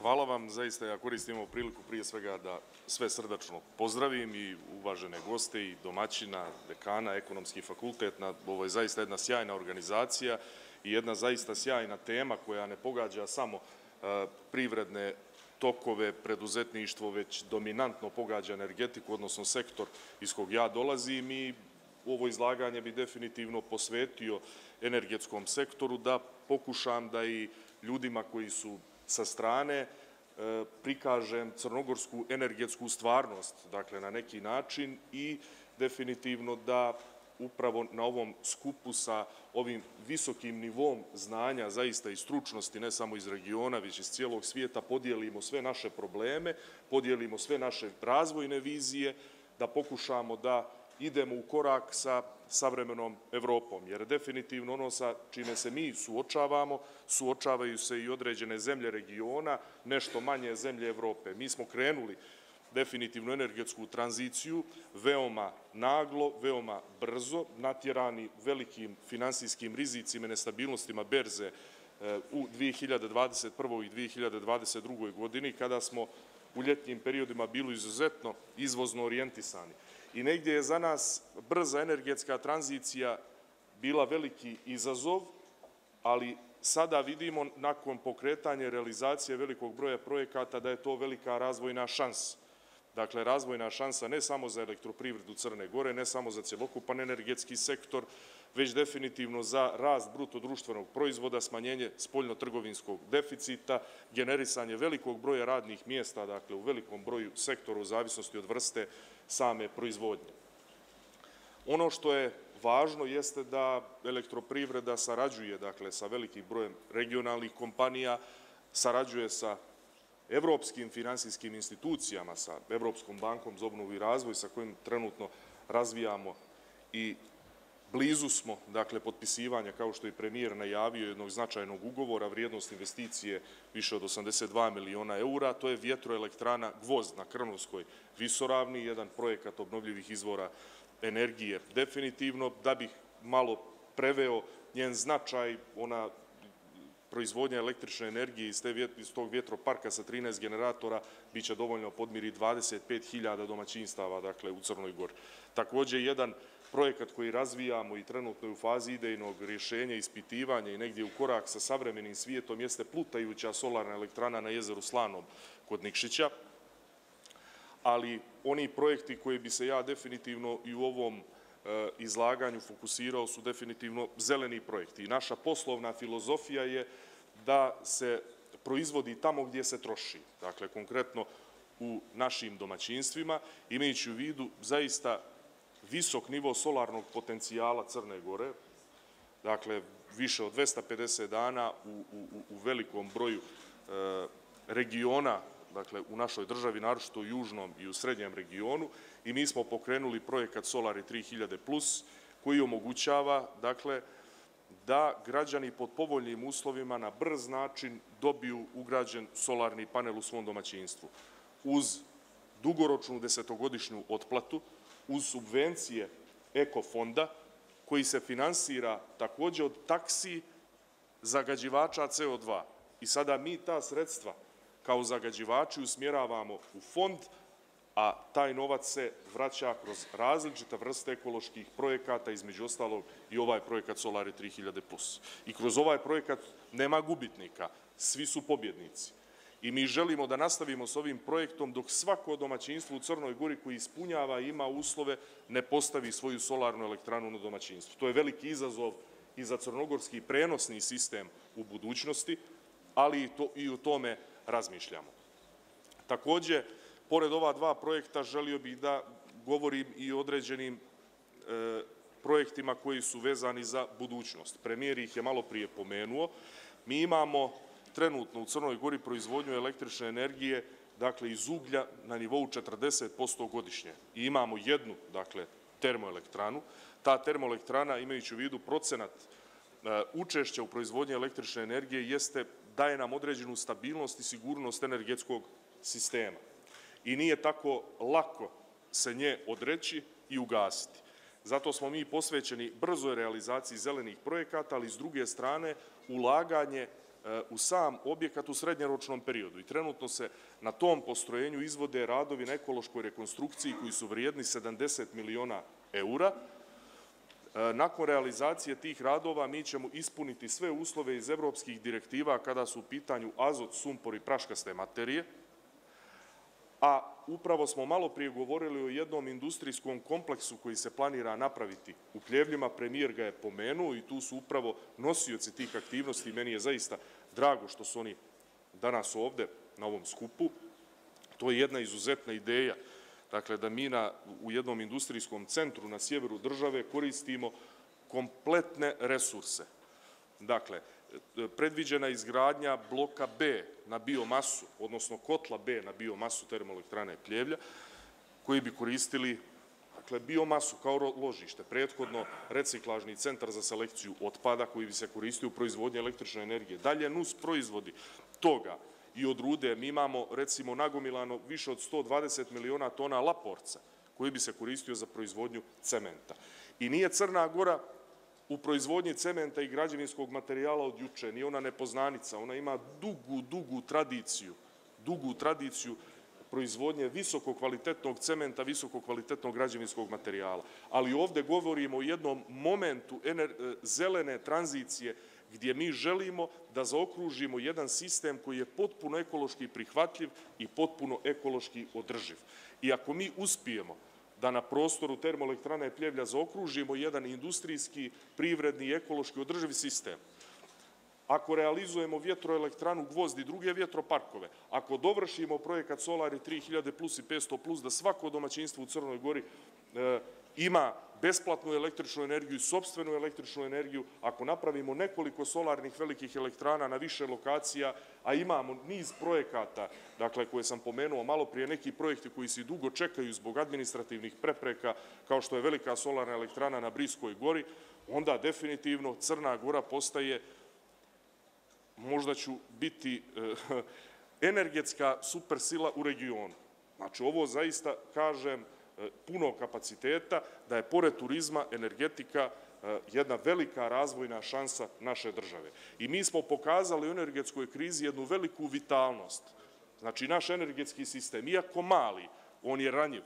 Hvala vam. Zaista ja koristim ovu priliku prije svega da sve srdačno pozdravim i uvažene goste i domaćina, dekana, ekonomski fakultet. Ovo je zaista jedna sjajna organizacija i jedna zaista sjajna tema koja ne pogađa samo privredne tokove, preduzetništvo, već dominantno pogađa energetiku, odnosno sektor iz kog ja dolazim i ovo izlaganje bi definitivno posvetio energetskom sektoru da pokušam da i ljudima koji su sa strane prikažem crnogorsku energetsku stvarnost, dakle na neki način i definitivno da upravo na ovom skupu sa ovim visokim nivom znanja, zaista i stručnosti, ne samo iz regiona, već iz cijelog svijeta, podijelimo sve naše probleme, podijelimo sve naše razvojne vizije, da pokušamo da idemo u korak sa savremenom Evropom, jer definitivno ono sa čime se mi suočavamo, suočavaju se i određene zemlje regiona, nešto manje zemlje Evrope. Mi smo krenuli definitivno energetsku tranziciju veoma naglo, veoma brzo, natjerani velikim finansijskim rizicima i nestabilnostima berze u 2021. i 2022. godini, kada smo u ljetnim periodima bili izuzetno izvozno orijentisani. I negdje je za nas brza energetska tranzicija bila veliki izazov, ali sada vidimo nakon pokretanja i realizacije velikog broja projekata da je to velika razvojna šansa. Dakle, razvojna šansa ne samo za elektroprivredu Crne Gore, ne samo za cjelokupan energetski sektor, već definitivno za rast bruto društvenog proizvoda, smanjenje spoljno-trgovinskog deficita, generisanje velikog broja radnih mjesta, dakle u velikom broju sektora u zavisnosti od vrste same proizvodnje. Ono što je važno jeste da elektroprivreda sarađuje, dakle, sa velikim brojem regionalnih kompanija, sarađuje sa evropskim finansijskim institucijama, sa Evropskom bankom za obnovu i razvoj, sa kojim trenutno razvijamo i blizu smo, dakle, potpisivanja, kao što je premijer najavio, jednog značajnog ugovora, vrijednost investicije više od 82 miliona eura, to je vjetroelektrana Gvozd na Krnovskoj visoravni, jedan projekat obnovljivih izvora energije. Definitivno, da bih malo preveo njen značaj, ona proizvodnja električne energije iz tog vjetroparka sa 13 generatora biće dovoljno podmiri 25.000 domaćinstava, dakle, u Crnoj Gori. Također, jedan projekat koji razvijamo i trenutno je u fazi idejnog rješenja, ispitivanja i negdje u korak sa savremenim svijetom jeste plutajuća solarna elektrana na jezeru Slanom kod Nikšića, ali oni projekti koji bi se ja definitivno i u ovom izlaganju fokusirao su definitivno zeleni projekti. I naša poslovna filozofija je da se proizvodi tamo gdje se troši, dakle konkretno u našim domaćinstvima, imajući u vidu zaista visok nivo solarnog potencijala Crne Gore, dakle više od 250 dana u velikom broju regiona, dakle u našoj državi, naročito u južnom i u srednjem regionu, i mi smo pokrenuli projekat Solari 3000+, koji omogućava, dakle, da građani pod povoljnim uslovima na brz način dobiju ugrađen solarni panel u svom domaćinstvu. Uz dugoročnu desetogodišnju otplatu, uz subvencije ekofonda, koji se finansira također od taksi zagađivača CO2. I sada mi ta sredstva kao zagađivači usmjeravamo u fond, a taj novac se vraća kroz različite vrste ekoloških projekata, između ostalog i ovaj projekat Solari 3000+. I kroz ovaj projekat nema gubitnika, svi su pobjednici. I mi želimo da nastavimo s ovim projektom dok svako domaćinstvo u Crnoj Gori koji ispunjava i ima uslove ne postavi svoju solarnu elektranu na domaćinstvu. To je veliki izazov i za crnogorski prenosni sistem u budućnosti, ali i o tome razmišljamo. Također, pored ova dva projekta, želio bih da govorim i o određenim projektima koji su vezani za budućnost. Premijer ih je malo prije pomenuo. Mi imamo trenutno u Crnoj Gori proizvodnju električne energije, dakle, iz uglja na nivou 40% godišnje. I imamo jednu, dakle, termoelektranu. Ta termoelektrana, imajući u vidu procenat učešća u proizvodnji električne energije, daje nam određenu stabilnost i sigurnost energetskog sistema. I nije tako lako se nje odreći i ugasiti. Zato smo mi posvećeni brzoj realizaciji zelenih projekata, ali s druge strane ulaganje u sam objekat u srednjoročnom periodu i trenutno se na tom postrojenju izvode radovi na ekološkoj rekonstrukciji koji su vrijedni 70 miliona eura. Nakon realizacije tih radova mi ćemo ispuniti sve uslove iz evropskih direktiva kada su u pitanju azot, sumpor i praškaste materije, a upravo smo malo prije govorili o jednom industrijskom kompleksu koji se planira napraviti u Pljevljima, premijer ga je pomenuo i tu su upravo nosioci tih aktivnosti i meni je zaista drago što su oni danas ovde na ovom skupu. To je jedna izuzetna ideja, dakle da mi u jednom industrijskom centru na sjeveru države koristimo kompletne resurse. Dakle, predviđena izgradnja bloka B na biomasu, odnosno kotla B na biomasu termoelektrane Pljevlja, koji bi koristili biomasu kao ložište, prethodno reciklažni centar za selekciju otpada koji bi se koristio u proizvodnji električne energije. Dalje, nus proizvodi toga i od rude mi imamo, recimo, nagomilano više od 120 miliona tona laporca koji bi se koristio za proizvodnju cementa. I nije Crna Gora u proizvodnji cementa i građevinskog materijala od juče, nije ona nepoznanica, ona ima dugu tradiciju proizvodnje visokokvalitetnog cementa, visokokvalitetnog građevinskog materijala. Ali ovde govorimo o jednom momentu zelene tranzicije gdje mi želimo da zaokružimo jedan sistem koji je potpuno ekološki prihvatljiv i potpuno ekološki održiv. I ako mi uspijemo da na prostoru termoelektrane Pljevlja zaokružimo jedan industrijski, privredni i ekološki održiv sistem, ako realizujemo vjetroelektranu Gvozd i druge vjetroparkove, ako dovršimo projekat Solari 3000 plus i 500 plus, da svako domaćinstvo u Crnoj Gori ima besplatnu električnu energiju i sopstvenu električnu energiju, ako napravimo nekoliko solarnih velikih elektrana na više lokacija, a imamo niz projekata, dakle, koje sam pomenuo malo prije, neki projekti koji se dugo čekaju zbog administrativnih prepreka, kao što je velika solarna elektrana na Briskoj gori, onda definitivno Crna Gora postaje, možda ću biti energetska supersila u regionu. Znači, ovo zaista, kažem, puno kapaciteta, da je pored turizma energetika jedna velika razvojna šansa naše države. I mi smo pokazali u energetskoj krizi jednu veliku vitalnost. Znači, naš energetski sistem, iako mali, on je ranjiv.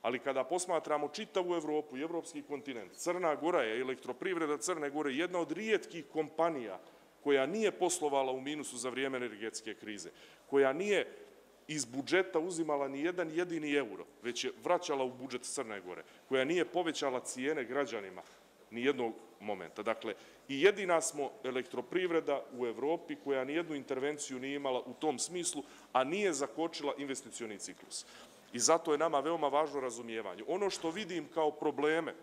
Ali kada posmatramo čitavu Evropu i evropski kontinent, Crna Gora je, elektroprivreda Crne Gore, jedna od rijetkih kompanija koja nije poslovala u minusu za vrijeme energetske krize, koja nije iz budžeta uzimala ni jedan jedini euro, već je vraćala u budžet Crne Gore, koja nije povećala cijene građanima ni jednog momenta. Dakle, i jedina smo elektroprivreda u Evropi koja nijednu intervenciju nije imala u tom smislu, a nije zakočila investicioni ciklus. I zato je nama veoma važno razumijevanje. Ono što vidim kao probleme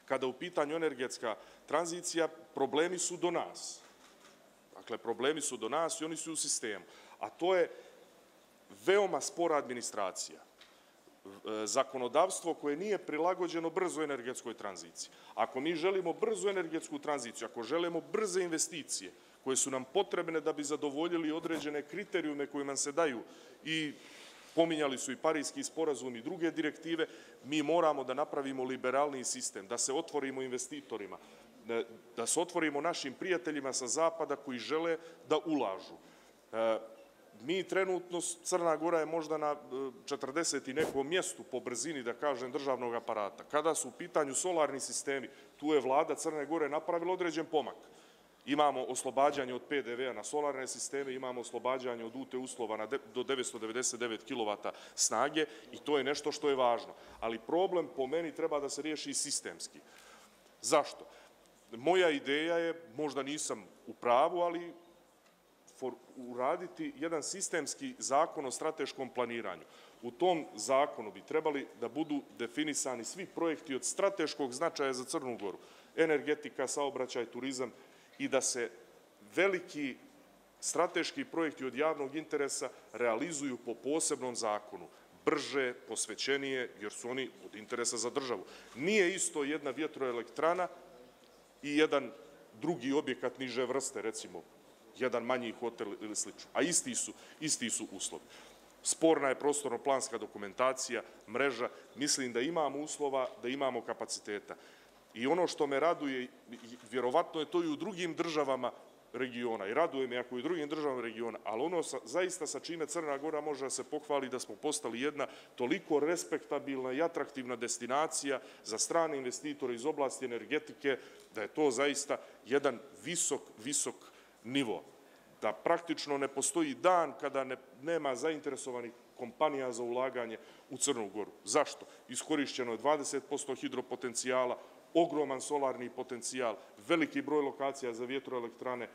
kada u pitanju energetska tranzicija, problemi su do nas. Dakle, problemi su do nas i oni su u sistemu. A to je veoma spora administracija, zakonodavstvo koje nije prilagođeno brzo energetskoj tranziciji. Ako mi želimo brzu energetsku tranziciju, ako želimo brze investicije koje su nam potrebne da bi zadovoljili određene kriterijume koje nam se daju i pominjali su i Parijski sporazum i druge direktive, mi moramo da napravimo liberalniji sistem, da se otvorimo investitorima, da se otvorimo našim prijateljima sa zapada koji žele da ulažu. Mi trenutno, Crna Gora je možda na 40 i nekom mjestu po brzini, da kažem, državnog aparata. Kada su u pitanju solarni sistemi, tu je vlada Crne Gore napravila određen pomak. Imamo oslobađanje od PDV-a na solarne sisteme, imamo oslobađanje od UT uslova do 999 kW snage i to je nešto što je važno. Ali problem po meni treba da se riješi sistemski. Zašto? Moja ideja je, možda nisam u pravu, ali uraditi jedan sistemski zakon o strateškom planiranju. U tom zakonu bi trebali da budu definisani svi projekti od strateškog značaja za Crnu Goru, energetika, saobraćaj, turizam, i da se veliki strateški projekti od javnog interesa realizuju po posebnom zakonu, brže, posvećenije, jer su oni od interesa za državu. Nije isto jedna vjetroelektrana i jedan drugi objekat niže vrste, recimo, jedan manji hotel ili slično, a isti su uslovi. Sporna je prostorno-planska dokumentacija, mreža, mislim da imamo uslova, da imamo kapaciteta. I ono što me raduje, vjerovatno je to i u drugim državama regiona i raduje me ako i u drugim državama regiona, ali ono zaista sa čime Crna Gora može da se pohvali da smo postali jedna toliko respektabilna i atraktivna destinacija za strane investitore iz oblasti energetike, da je to zaista jedan visok nivo. Da praktično ne postoji dan kada nema zainteresovanih kompanija za ulaganje u Crnu Goru. Zašto? Iskorišćeno je 20% hidropotencijala, ogroman solarni potencijal, veliki broj lokacija za vjetroelektrane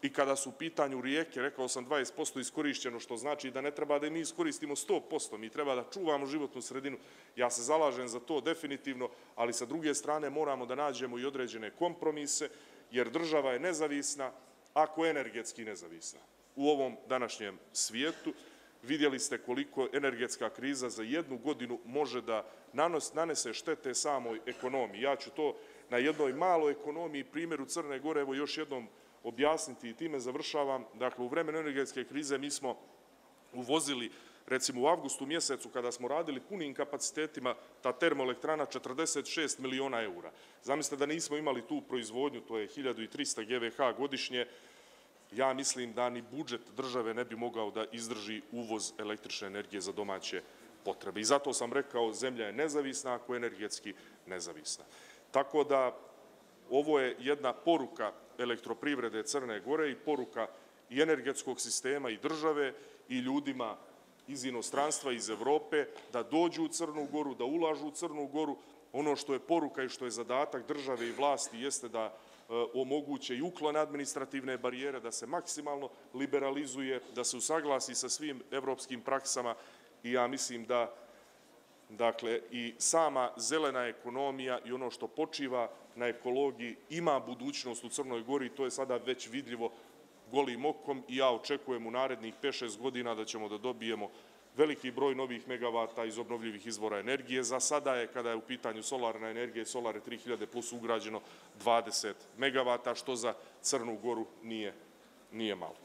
i kada su u pitanju rijeke, rekao sam 20% iskorišćeno, što znači da ne treba da mi iskoristimo 100%, mi treba da čuvamo životnu sredinu. Ja se zalažem za to definitivno, ali sa druge strane moramo da nađemo i određene kompromise, jer država je nezavisna ako je energetski nezavisna. U ovom današnjem svijetu vidjeli ste koliko energetska kriza za jednu godinu može da nanese štete samoj ekonomiji. Ja ću to na jednoj maloj ekonomiji, primjeru Crne Gore, evo još jednom objasniti i time završavam. Dakle, u vremenu energetske krize mi smo uvozili, recimo u avgustu mjesecu, kada smo radili punim kapacitetima, ta termoelektrana 46 miliona eura. Zamislite da nismo imali tu proizvodnju, to je 1300 GVH godišnje, ja mislim da ni budžet države ne bi mogao da izdrži uvoz električne energije za domaće potrebe. I zato sam rekao, zemlja je nezavisna ako je energetski nezavisna. Tako da, ovo je jedna poruka elektroprivrede Crne Gore i poruka i energetskog sistema i države i ljudima iz inostranstva, iz Evrope, da dođu u Crnu Goru, da ulažu u Crnu Goru. Ono što je poruka i što je zadatak države i vlasti jeste da omoguće i uklone administrativne barijere, da se maksimalno liberalizuje, da se usaglasi sa svim evropskim praksama i ja mislim da dakle i sama zelena ekonomija i ono što počiva na ekologiji ima budućnost u Crnoj Gori i to je sada već vidljivo golim okom i ja očekujem u narednih 5-6 godina da ćemo da dobijemo veliki broj novih megavata iz obnovljivih izvora energije. Za sada je, kada je u pitanju solarna energija, Solare 3000 plus ugrađeno 20 megavata, što za Crnu Goru nije malo.